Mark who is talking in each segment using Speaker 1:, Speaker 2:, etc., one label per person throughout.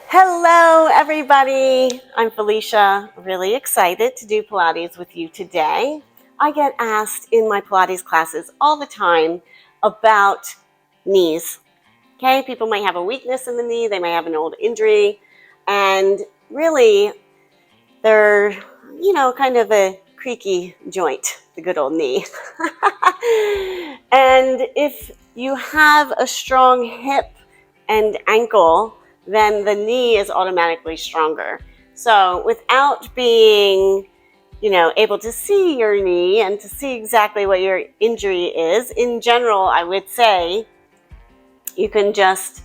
Speaker 1: Hello, everybody. I'm Felicia. Really excited to do Pilates with you today. I get asked in my Pilates classes all the time about knees. Okay, people might have a weakness in the knee, they may have an old injury, and really they're, kind of a creaky joint, the good old knee. And if you have a strong hip and ankle, then the knee is automatically stronger. So without being, able to see your knee and to see exactly what your injury is, in general, I would say you can just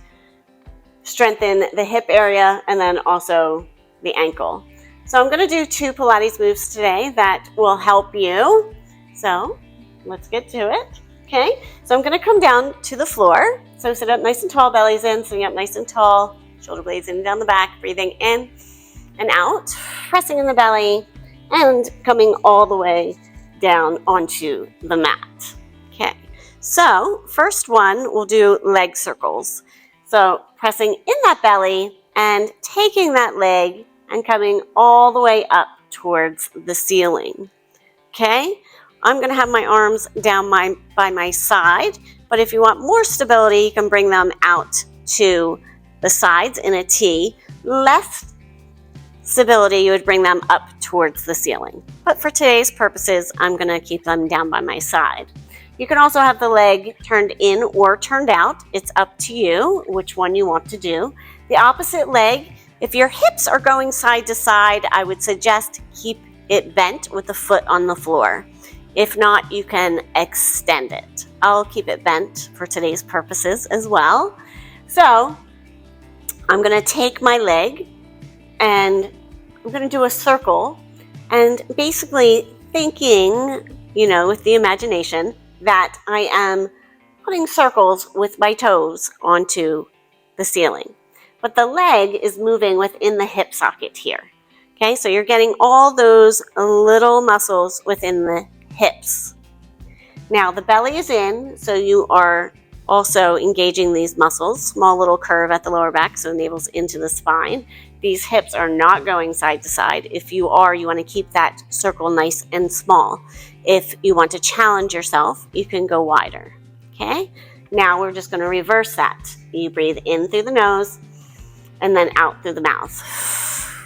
Speaker 1: strengthen the hip area and then also the ankle. So I'm going to do 2 Pilates moves today that will help you. So let's get to it. Okay, so I'm going to come down to the floor. So sit up nice and tall, belly's in, sitting up nice and tall, shoulder blades in and down the back, breathing in and out, pressing in the belly and coming all the way down onto the mat. Okay, so first one, we'll do leg circles. So pressing in that belly and taking that leg and coming all the way up towards the ceiling. Okay, I'm going to have my arms down by my side, but if you want more stability, you can bring them out to the sides in a T. Less stability, you would bring them up towards the ceiling. But for today's purposes, I'm going to keep them down by my side. You can also have the leg turned in or turned out. It's up to you which one you want to do. The opposite leg, if your hips are going side to side, I would suggest keep it bent with the foot on the floor. If not, you can extend it. I'll keep it bent for today's purposes as well. So I'm going to take my leg and I'm going to do a circle and basically thinking, with the imagination that I am putting circles with my toes onto the ceiling. But the leg is moving within the hip socket here. Okay, so you're getting all those little muscles within the hips. Now the belly is in, so you are also engaging these muscles. Small little curve at the lower back, so the navel's into the spine. These hips are not going side to side. If you are, you want to keep that circle nice and small. If you want to challenge yourself, you can go wider. Okay, now we're just going to reverse that. You breathe in through the nose and then out through the mouth.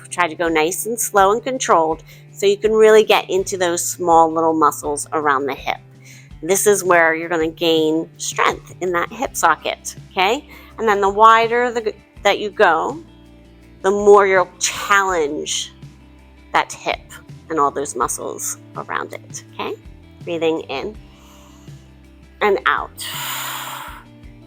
Speaker 1: Try to go nice and slow and controlled so you can really get into those small little muscles around the hip. This is where you're going to gain strength in that hip socket, okay? And then the wider that you go, the more you'll challenge that hip and all those muscles around it, okay? Breathing in and out.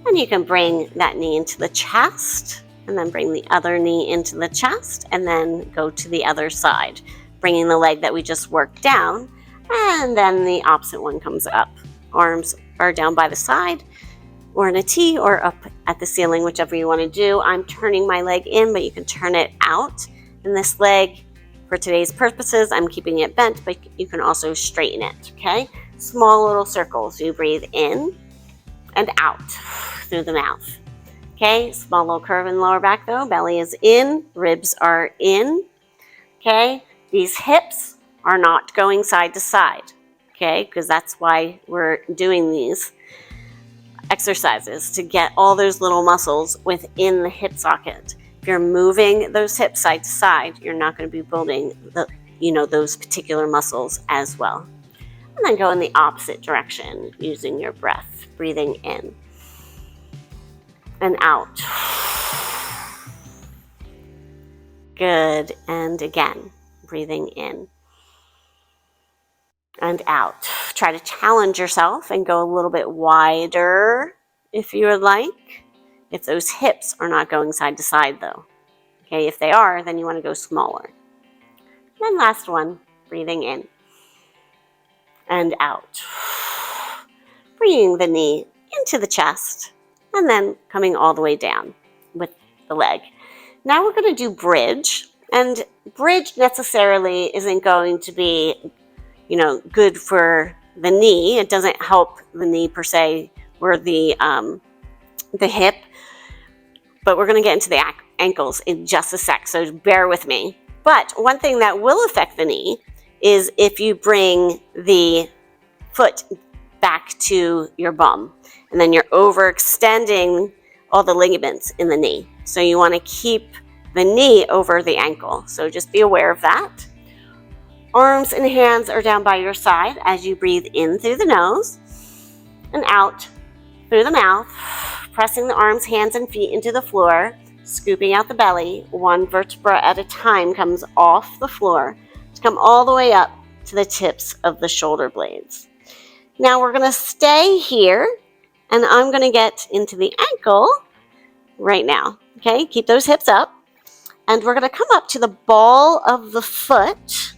Speaker 1: And you can bring that knee into the chest and then bring the other knee into the chest and then go to the other side, bringing the leg that we just worked down, and then the opposite one comes up. Arms are down by the side or in a T or up at the ceiling, whichever you want to do. I'm turning my leg in, but you can turn it out. And this leg, for today's purposes, I'm keeping it bent, but you can also straighten it, okay? Small little circles. You breathe in and out through the mouth. Okay, small little curve in the lower back though. Belly is in, ribs are in. Okay, these hips are not going side to side. Okay, because that's why we're doing these exercises, to get all those little muscles within the hip socket. If you're moving those hips side to side, you're not going to be building those particular muscles as well. And then go in the opposite direction using your breath, breathing in and out. Good. And again, breathing in and out. Try to challenge yourself and go a little bit wider if you would like. If those hips are not going side to side though. Okay, if they are, then you want to go smaller. And then last one, breathing in and out. Bringing the knee into the chest and then coming all the way down with the leg. Now we're going to do bridge, and bridge necessarily isn't going to be, good for the knee. It doesn't help the knee per se or the hip, but we're going to get into the ankles in just a sec, so bear with me. But one thing that will affect the knee is if you bring the foot back to your bum, and then you're overextending all the ligaments in the knee. So you want to keep the knee over the ankle. So just be aware of that. Arms and hands are down by your side as you breathe in through the nose and out through the mouth, pressing the arms, hands, and feet into the floor, scooping out the belly. One vertebra at a time comes off the floor to come all the way up to the tips of the shoulder blades. Now we're going to stay here, and I'm going to get into the ankle right now. Okay, keep those hips up, and we're going to come up to the ball of the foot,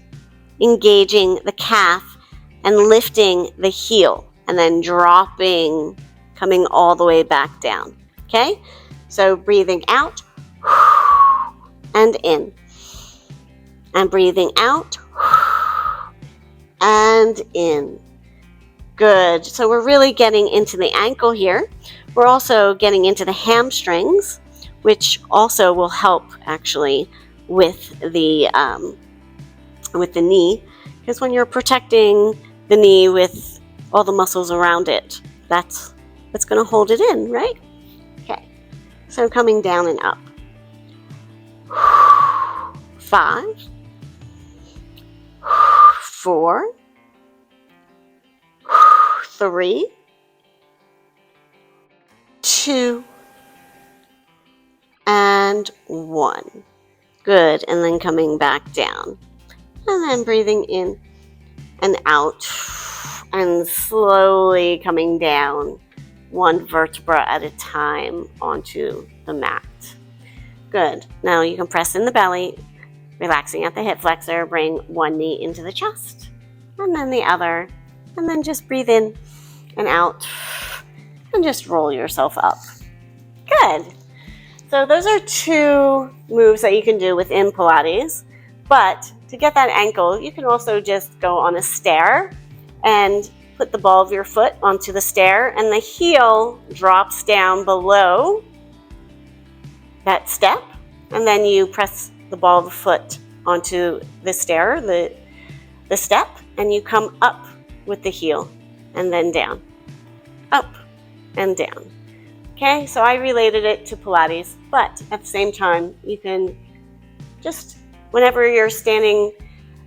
Speaker 1: engaging the calf and lifting the heel, and then dropping, coming all the way back down. Okay, so breathing out and in, and breathing out and in. Good. So we're really getting into the ankle here. We're also getting into the hamstrings, which also will help actually with the knee, because when you're protecting the knee with all the muscles around it, that's what's going to hold it in, right? Okay. So coming down and up. 5, 4, 3, 2, and 1. Good. And then coming back down. And then breathing in and out. And slowly coming down, one vertebra at a time onto the mat. Good. Now you can press in the belly, relaxing at the hip flexor. Bring one knee into the chest, and then the other. And then just breathe in and out, and just roll yourself up. Good. So those are 2 moves that you can do within Pilates. But to get that ankle, you can also just go on a stair and put the ball of your foot onto the stair, and the heel drops down below that step, and then you press the ball of the foot onto the stair, the step, and you come up with the heel, and then down, up and down. Okay, so I related it to Pilates, but at the same time, you can just, whenever you're standing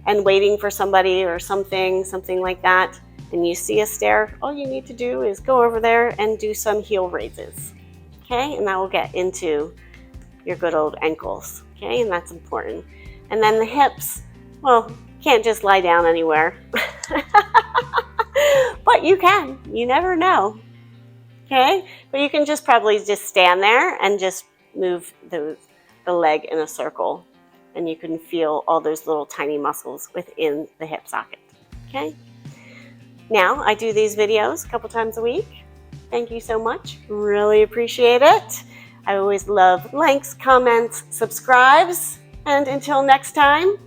Speaker 1: and waiting for somebody or something like that, and you see a stair, all you need to do is go over there and do some heel raises. Okay, and that will get into your good old ankles. Okay, and that's important. And then the hips, well, you can't just lie down anywhere. But you can, you never know. Okay, but you can just probably just stand there and just move the leg in a circle, and you can feel all those little tiny muscles within the hip socket. Okay, now I do these videos a couple times a week. Thank you so much, really appreciate it. I always love likes, comments, subscribes, and until next time,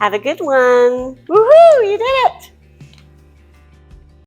Speaker 1: have a good one. Woohoo, you did it!